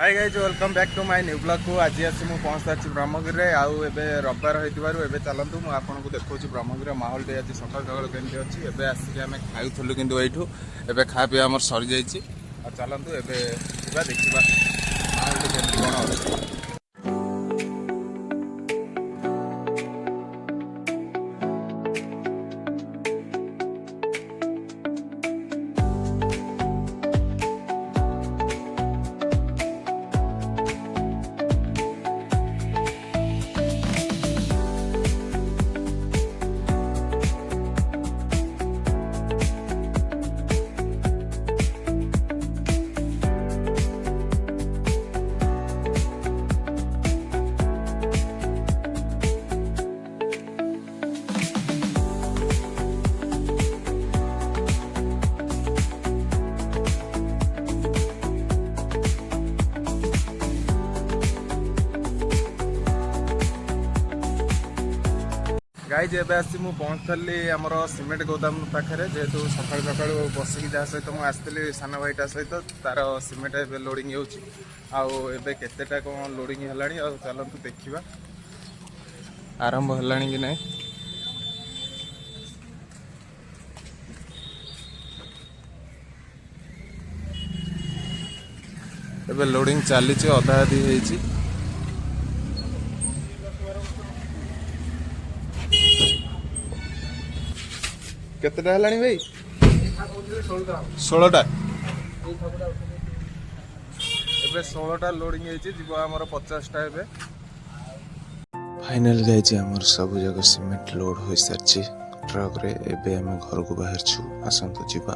Hi guys welcome back to my new blog को। आज आसी मुझे पहुँच सारी ब्रह्मगिरी में आउ ए रविवार होते चलतु मुझे देखा ब्रह्मगिरी माहौल टे आज सकाल सकाल केमती अच्छी एवं आसिक आम खाऊलु कि ये खा पी आम सरी जाइए। चलतु एवं देखा माहौल टे केमती कौन अच्छी। गाइज एवं आसी मुझे पहुँचली आमर सीमेंट गोदाम पाखे जेहेतु सका सका बसिक जहाँ सहित मुझे आसती सान भाईटा सहित तार सीमेंट ए लोडिंग होता कौन लोडिंग है। चलतु देखा आरंभ है कि नहीं। एबे लोडिंग चली अधा अधी होती केतेटा है भाई 16टा एबे 16टा लोडिंग जीव आमर 50टा एबे फाइनल गाइज आमर सब जगह सीमेंट लोड हो सारी ट्रक रे। एबे आम घर को बाहर छु आसंतु जीवा।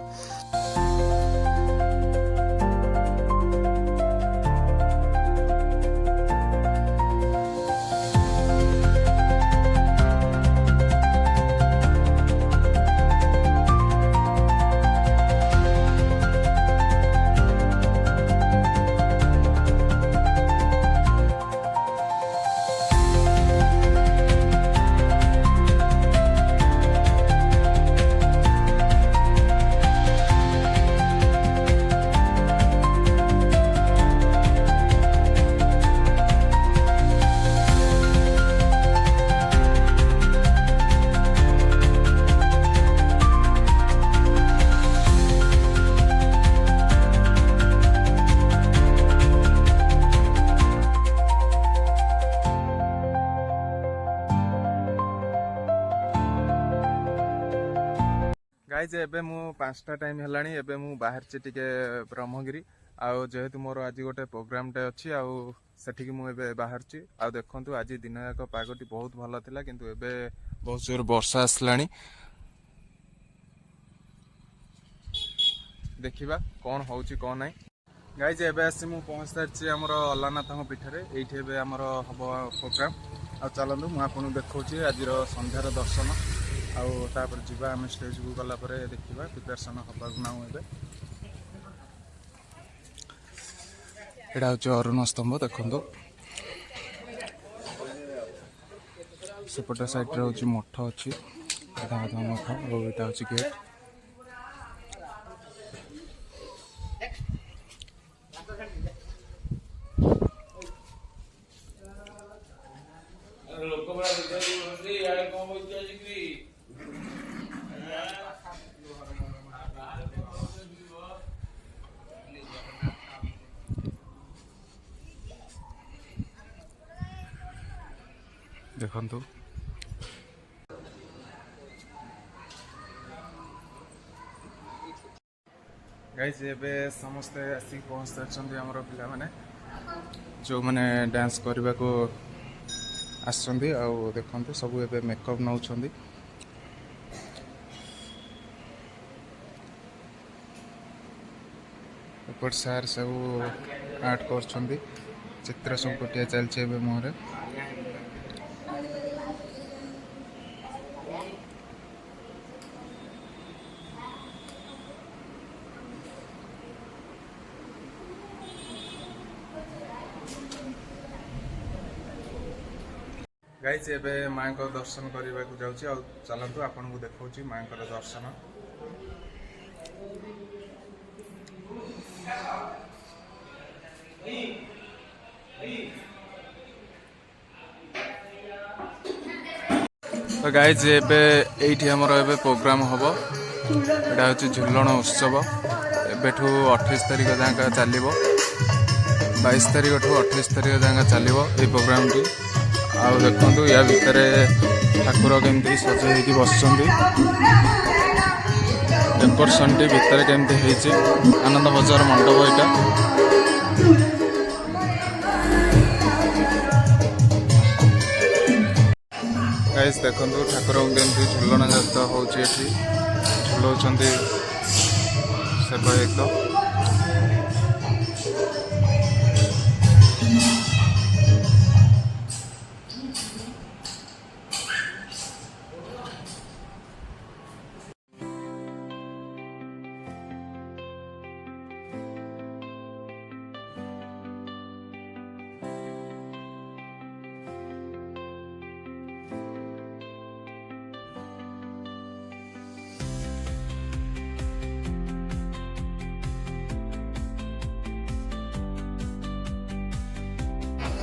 गाइज एबे मु 5टा टाइम हेलानी एबे मु बाहर टी ब्रह्मगिरी आउ जेहेतु मोर आज गोटे प्रोग्राम टे अच्छी आउ सेठिकी मु एबे बाहर आउ देखंतु आज दिन जाक पागटी बहुत भल थिला किंतु एबे बहुत जोर वर्षा आसलानी। देखिबा कौन होउची कौन नाही। गाइज एबे आसी मु पहुंच सारी हमर अल्लानाथ पीठरे एइठे एबे हमर हबो प्रोग्राम आ चलंतु मु आपन देखौची आजिर संध्यार दर्शन आउ तापर जीवा आम स्टेज को गला पर देखा प्रिपेरेसन हवा नाऊ एबे एटा हूँ अरुण स्तंभ देखो सेपटे साइड हूँ मठ अच्छी आधा आधा मठ और यहाँ हूँ गेट। देखंतु गाइज एबे समस्ते आसिक पहुँच सारी आमर पिला माने जो मैंने डांस करने को आसछंती आउ देखंतु सब एबे मेकअप नौछंती। एपट सार सब आर्ट करछंती चित्र सब कटिया चलছে एबे मोरे। गाइज एबे माँ को दर्शन करने को जाऊँगी चलतु आपन को देखा माँ को दर्शन। तो गाइज एबे एठी हमर एबे प्रोग्राम हबो एटा होची झुलण उत्सव एबेठू 28 तारिख जाका चलिबो 22 तारिख ठू 28 तारिख जाका चलिबो ए प्रोग्राम टी आ देखंतु या भितरे ठाकुर केमती सजे हेकी बसचंदी डेकोरेशन टी भितरे केमती हेची आनंद बजार मंडप एटा गाइस देखंतु ठाकुर केमती झुलण जात होची एठी झुलौचंदी सेवायत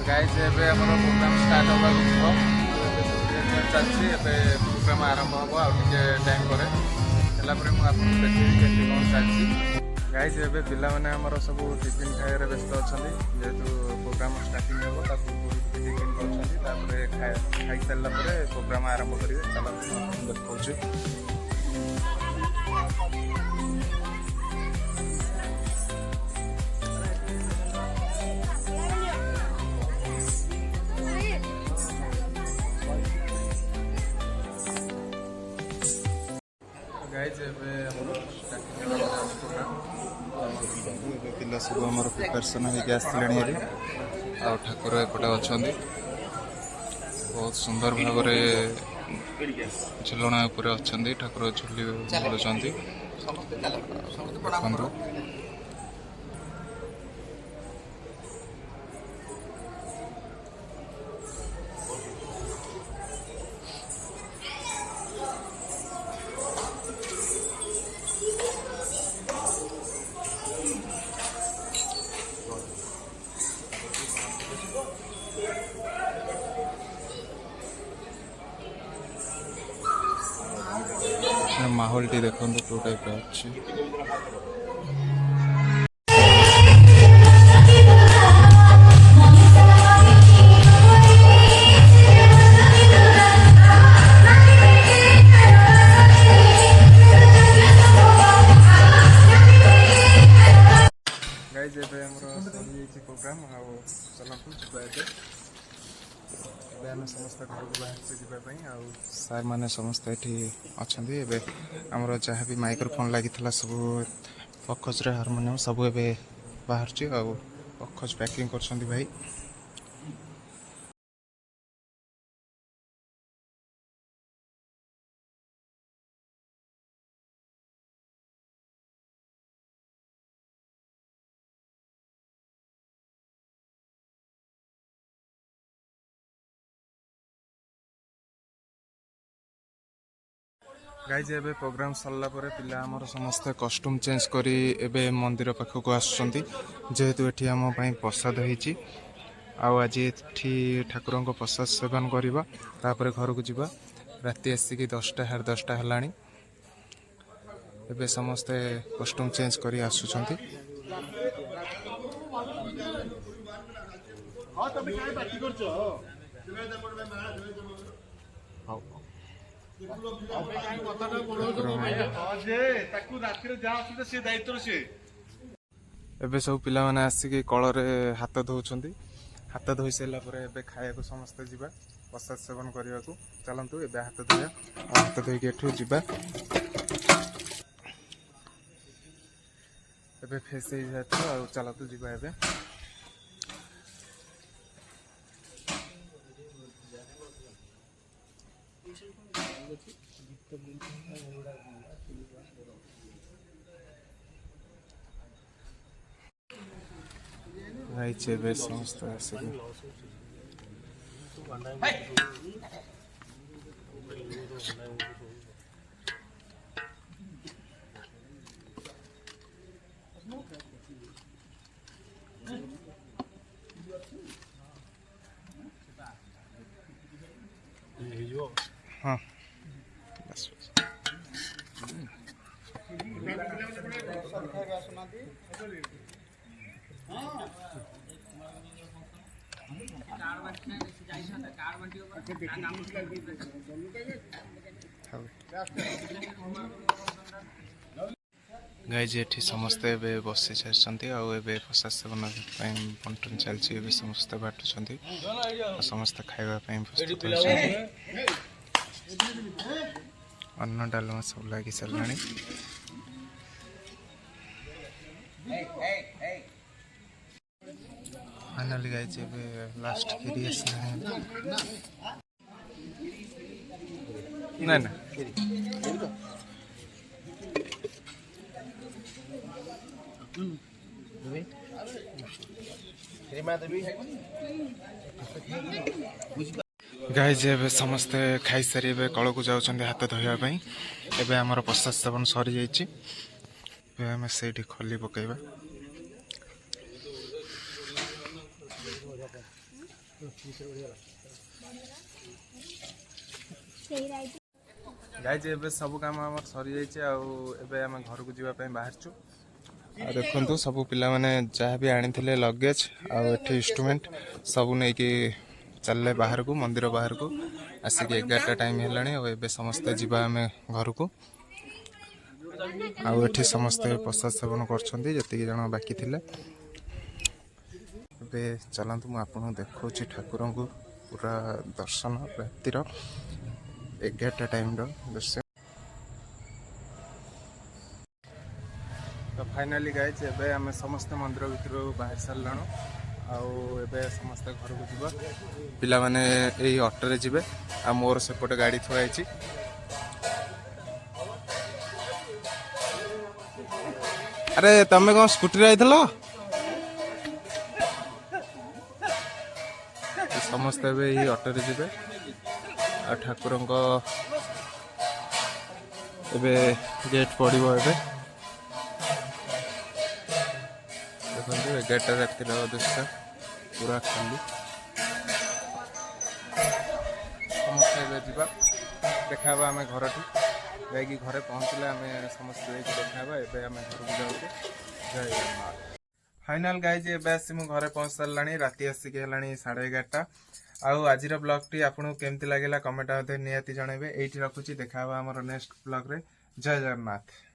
गाइस एबे हमर प्रोग्राम स्टार्ट होबा को चलछि एबे प्रोग्राम आरंभ होबो आ टिके टाइम करे हला परे मु आपन देखि केति कोन चलछि गाइस एबे पिला माने हमर सब टिफिन खाय रे व्यस्त अछंदी जेतु प्रोग्राम स्टार्टिंग होबो ताकू टिफिन करछंदी तापरे खाइ सल्ला परे प्रोग्राम आरंभ करिवे चला देखौछु गाइस एबे हमर स्टार्टिंग प्रोग्राम पिला सब हमर प्रिपरेशन हे गैस लेणी हेरी आ ठाकुर एपटे अछंदी बहुत सुंदर भाव रे झुलणा ऊपर अछंदी ठाकुर झुलुचंदी देखंतु माहौल टी देखो तो टाइप अच्छी गाइस एबे हमरो सही प्रोग्राम आ चलंतु जिबाते एबे हम समस्त घर को बाहर से जिबा पई आ सार माने समस्त एठी अछंदी एबे हमरो जहा भी माइक्रोफोन लागितला सब पखज रे हारमोनियम सब एबे बाहर छी आ पखज पैकिंग करछंदी भाई गाइज एबे प्रोग्राम सरला परे पिला हमर समस्त कॉस्ट्यूम चेंज करी एबे मंदिर पाखो को आसुचंती जेहेतु एठी हम पई प्रसाद हेची आ आज एठी ठाकुरन को प्रसाद सेवन करबा तापर घर को जिबा राती आसी की 10टा 10:30 हलानी एबे समस्त कॉस्ट्यूम चेंज करी आसुचंती हां तबे काय बाती करछो हां एबे सब पिला माने आसिक कल हाथ धोउछंती हाथ धोई सारा पर खाया को समस्त जीवा प्रसाद सेवन करने को चलतु एबे हाथ धोया हाथ धोई एठू जीवा एबे फेस हो जाता आ चलतु जीवा एबे एबे समस्त आसिक हाँ बस गाइज एठी समस्ते एबे बसी सारी प्रसाद सेवन बंटन चलती समस्ते बांटुंट समस्ते खाइबा प्रस्तुत होइछन्ति। अन्न डालमा सब लगी सारा फाइनाली गाइज एबे लास्ट खीरी आसला ना ना गाइज एबे समस्ते खाई सारी एबे कल को जाउछन्ति हाथ धोइबा एबे हमर प्रसाद सेवन सरी जाइछि। एबे हम सेठी खली पकेइबा गाइज एबे सब काम हमर सरी जाइछि आ एबे हम घर को जीवा पई बाहरछु। आ देखंतु सब पिला माने जहाँ भी आनी लगेज आठ इंस्ट्रूमेंट सब नहीं कि चलले बाहर को मंदिर बाहर को आसिक 11टा टाइम है समस्ते जीवा आम घर को आठ समस्ते प्रसाद सेवन कर जन बाकी थिले। ए चलतु मुझे आपको देखा ठाकुर को पूरा दर्शन रातिर 11टा टाइम दर्शन। तो फाइनाली गाइज एबे आम समस्ते मंदिर भीतर बाहर साराणु आबे समस्ते घर को जीवा पिला माने यही ऑटो रे जीवे आ मोर सेपटे गाड़ी थुआई। अरे तमे कौन स्कूटी रे आइथलो? समस्ते एबे यही ऑटो रे जीवे आ ठाकुर एबे गेट पड़िबो एबे देखो 11टा रातिर दृश्य पूरा खाली समस्ते जा देखा आम घर जाकि घरे पहुँचले आम समस्ते देखा एबे आम घर को जाऊँ। जय जगन्नाथ। फाइनाल गाइज एबे आसी मु घरे पहुँच सारा राति आसिक है 11:30 आज ब्लॉग टी आपको केमती लगे कमेंट निहाती जनइबे। एठी रखुची देखा आमर नेक्स्ट ब्लॉग रे। जय जगन्नाथ।